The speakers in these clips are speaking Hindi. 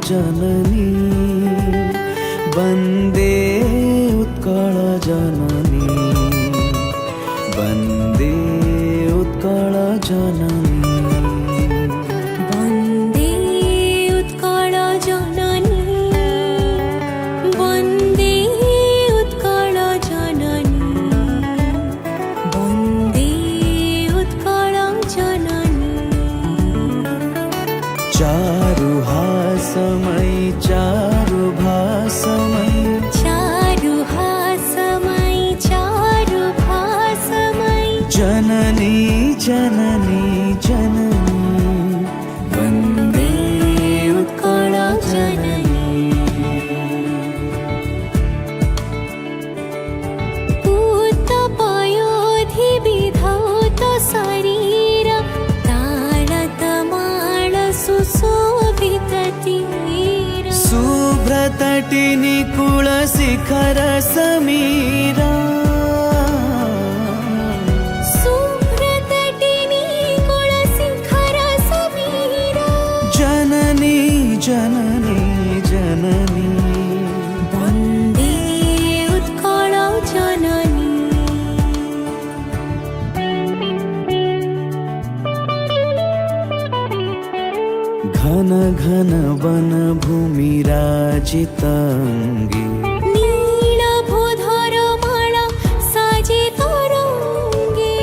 जननी वन्दे उत्कल जननी वन्दे उत्कल जननी वन्दे उत्कल जननी वन्दे उत्कल जननी वन्दे उत्कल जननी चारु हासमय चारु भासमय चारु हासमय चारु भासमय जननी जननी जननी वन्दे उत्कल जननी पूतपयोधि विधौत शरीर ताळतमाळ सुशोभित तीर शुभ्रतटिनि कुलशिखर समीरा शुभ्रतटिनि कुलशिखर समीरा जननी जननी जननी वन्दे उत्कल जननी घन घन वन भूमि राजितांगी नीलभूधर माला साजित रङ्गे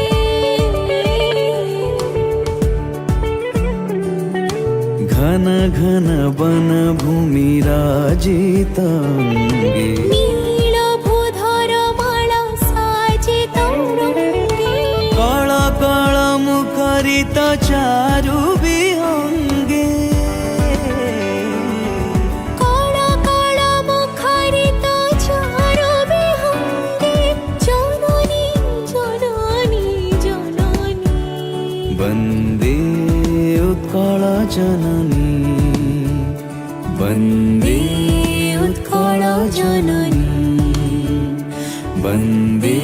घन घन वन भूमि राजितांगी नीलभूधर माला साजित रङ्गे कळ कळ मुखरित चारु विहंगे कळ कळ मुखरित चारु विहंगे जननी जननी जननी वन्दे उत्कल जननी वन्दे उत्कल जननी वन्दे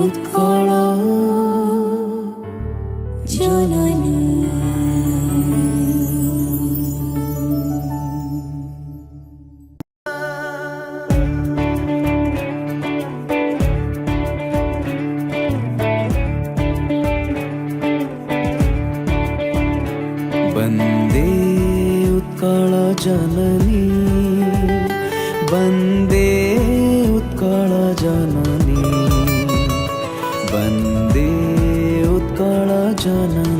उत्कल जननी वन्दे उत्कल जननी वन्दे उत्कल जननी वन्दे उत्कल जननी